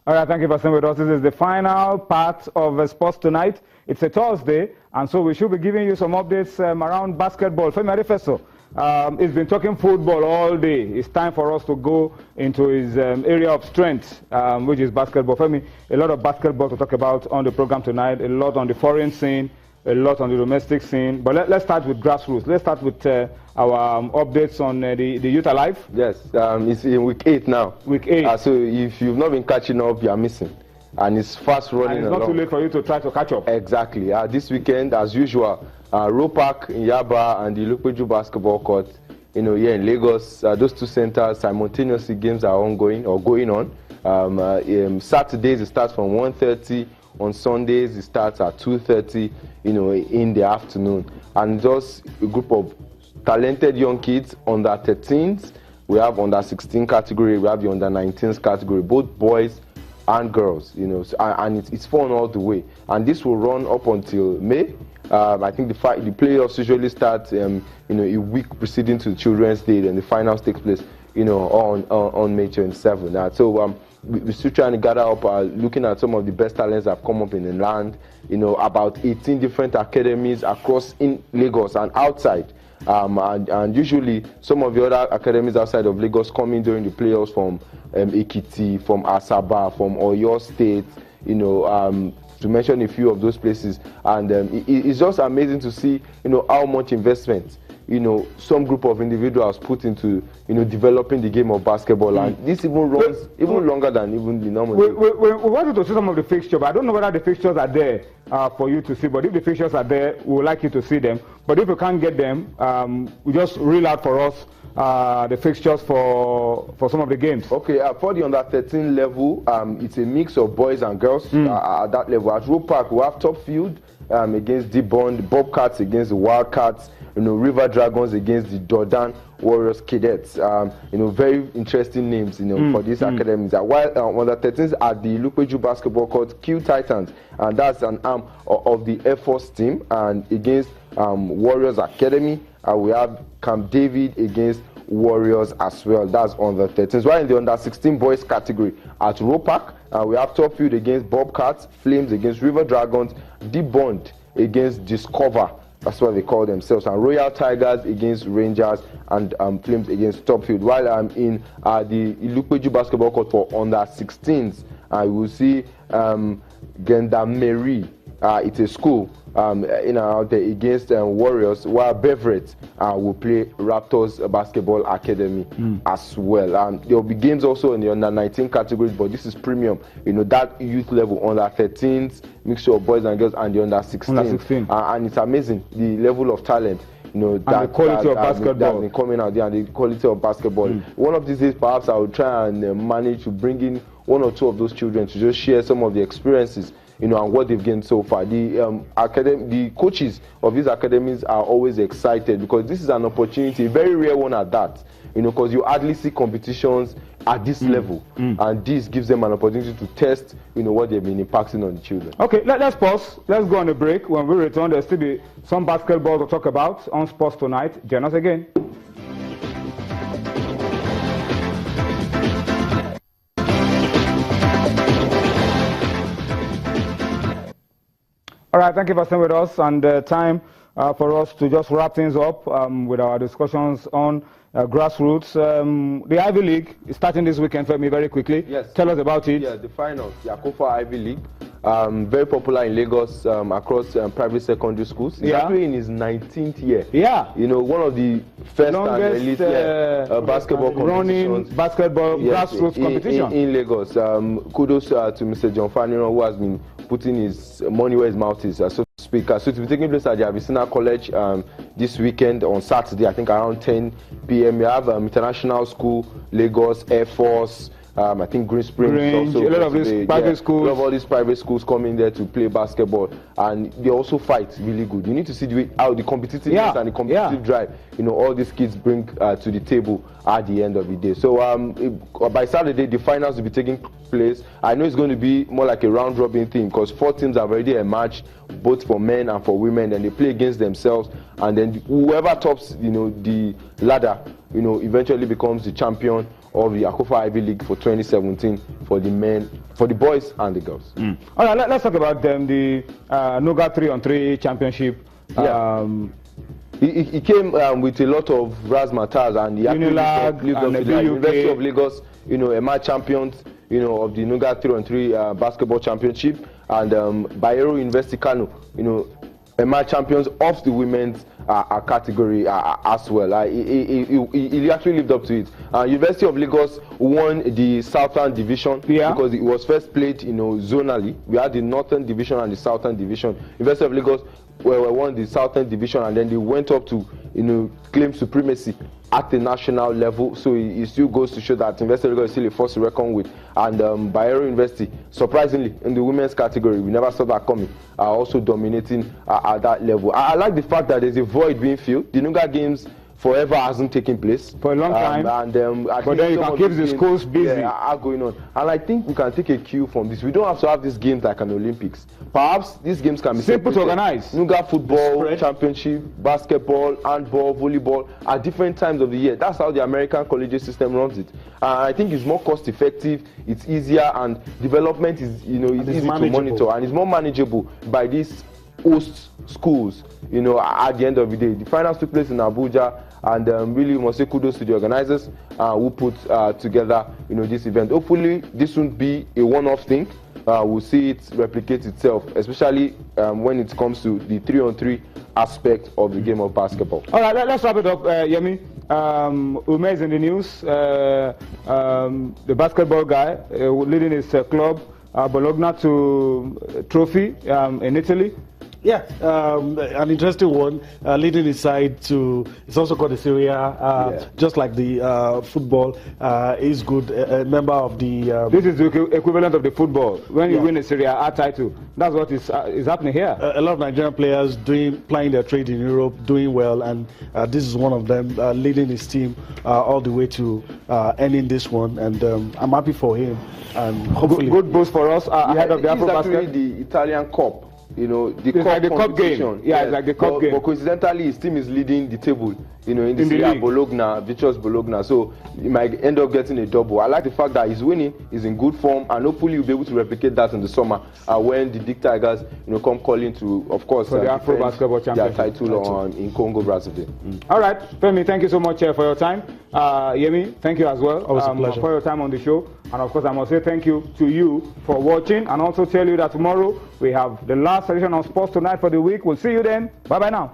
All right, thank you for staying with us. This is the final part of Sports Tonight. It's a Thursday, and so we should be giving you some updates around basketball. Femi Adefeso, he's been talking football all day. It's time for us to go into his area of strength, which is basketball. Femi, a lot of basketball to talk about on the program tonight, a lot on the foreign scene, a lot on the domestic scene. But let's start with grassroots. Let's start with our updates on the Youth Alive. Yes, it's in week 8 now. Week 8. So if you've not been catching up, you are missing. And it's fast running and it's not too late for you to try to catch up. Exactly. This weekend, as usual, Roe Park in Yaba and the Ilupeju basketball court, here in Lagos, those two centers, simultaneously games are ongoing or going on. Saturdays, it starts from 1:30. On Sundays, it starts at 2:30, in the afternoon. And just a group of talented young kids, under 13s. We have under 16 category, we have the under 19s category, both boys and girls, and it's fun all the way. And this will run up until May. I think the playoffs usually start, a week preceding to Children's Day, and the finals takes place, on May 27th. So we're still trying to gather up, looking at some of the best talents that have come up in the land. About 18 different academies across in Lagos and outside. And usually some of the other academies outside of Lagos come in during the playoffs from Ekiti, from Asaba, from Oyo State, to mention a few of those places. And it's just amazing to see, how much investment, some group of individuals put into, developing the game of basketball. And this even runs even longer than even the normal. We wanted to see some of the fixtures, but I don't know whether the fixtures are there for you to see. But if the fixtures are there, we would like you to see them. But if you can't get them, we just reel out for us the fixtures for some of the games. Okay, for the under 13 level, it's a mix of boys and girls at that level. At Roe Park, we have Top Field against D-Bond, Bobcats against the Wildcats, River Dragons against the Jordan Warriors Cadets. Very interesting names, for these academies. While under 13s at the Ilupeju basketball court, Q Titans, and that's an arm of the Air Force team, and against Warriors Academy, we have Camp David against Warriors as well. That's under 13s. While in the under 16 boys category at Roe Park, we have Top Field against Bobcats, Flames against River Dragons, D-Bond against Discover. That's what they call themselves. And Royal Tigers against Rangers, and Flames against Top Field. While I'm in the Ilupeju basketball court for under 16s, I will see Gendameri. It's a school out there against Warriors, while Beverett will play Raptors Basketball Academy as well. There will be games also in the under 19 categories, but this is premium. That youth level, under 13s, mixture of boys and girls, and the under 16. And it's amazing the level of talent. The quality of basketball that's been coming out there, and the quality of basketball. One of these days, perhaps I will try and manage to bring in one or two of those children to just share some of the experiences, and what they've gained so far. The coaches of these academies are always excited because this is an opportunity, a very rare one at that. Because you hardly see competitions at this level, and this gives them an opportunity to test, what they've been impacting on the children. Okay, let's pause. Let's go on a break. When we return, there'll still be some basketball to talk about on Sports Tonight. Join us again. All right, thank you for staying with us, and time for us to just wrap things up with our discussions on grassroots. The Ivy League is starting this weekend, Femi, very quickly. Yes. Tell us about it. Yeah, the finals, the Akofa Ivy League. Very popular in Lagos, across private secondary schools. He's actually in his 19th year. Yeah. One of the first longest, and elite basketball running basketball grassroots competition in Lagos. Kudos to Mr. John Fanino, who has been putting his money where his mouth is, so to speak. So it will be taking place at the Avicenna College this weekend on Saturday, I think around 10 p.m. We have International School, Lagos, Air Force, I think Green Springs, also a lot of these private schools. A lot of all these private schools coming there to play basketball, and they also fight really good. You need to see how the competitiveness and the competitive drive, all these kids bring to the table at the end of the day. So by Saturday, the finals will be taking place. I know it's going to be more like a round-robin thing because 4 teams have already emerged, both for men and for women, and they play against themselves, and then whoever tops, the ladder, eventually becomes the champion of the Akofa Ivy League for 2017 for the men for the boys and the girls. All right, let's talk about the Nuga 3-on-3 championship. Yeah. He came with a lot of razzmatazz, and he actually lived up to the University of Lagos, EMA champions, of the Nuga 3-on-3 basketball championship, and Bayero University Kano, EMA champions of the women's category as well. He actually lived up to it. University of Lagos won the Southern Division because it was first played, zonally. We had the Northern Division and the Southern Division. University of Lagos won the Southern Division, and then they went up to, claim supremacy at the national level. So it still goes to show that University of Lagos is still a force to reckon with. And Bayero University, surprisingly, in the women's category, we never saw that coming, also dominating at that level. I like the fact that there's a void being filled. The Nuga Games forever hasn't taken place for a long time, but then you can keep the schools busy. Are going on, and I think we can take a cue from this. We don't have to have these games like an Olympics. Perhaps these games can be simple to organize. Nuga football championship, basketball, handball, volleyball at different times of the year. That's how the American collegiate system runs it. I think it's more cost effective, it's easier, and development is easy to monitor, and it's more manageable by these host schools. At the end of the day, the finals took place in Abuja, and really we must say kudos to the organizers who put together this event. Hopefully this won't be a one-off thing. We'll see it replicate itself, especially when it comes to the 3-on-3 aspect of the game of basketball. All right, let's wrap it up, Yemi. Ume is in the news, the basketball guy leading his club Bologna to trophy in Italy. Yeah, an interesting one, leading his side to, it's also called the Serie A, just like the football, is good, a member of the... this is the equivalent of the football. When you win a Serie A title, that's what is happening here. A lot of Nigerian players playing their trade in Europe, doing well, and this is one of them, leading his team all the way to ending this one, and I'm happy for him, and hopefully... Good boost for us ahead of the Afro-Basket. The Italian Cup. The like the cup game. Yeah, it's like the cup game. But coincidentally, his team is leading the table. In the Serie A, Bologna, virtuous Bologna. So he might end up getting a double. I like the fact that he's winning, he's in good form, and hopefully he'll be able to replicate that in the summer when the Dick Tigers, come calling to, of course, for the Afro-Basketball Championship title in Congo, Brazzaville. All right, Femi, thank you so much for your time. Yemi, thank you as well. Always a pleasure. For your time on the show. And of course, I must say thank you to you for watching, and also tell you that tomorrow we have the last edition of Sports Tonight for the week. We'll see you then. Bye-bye now.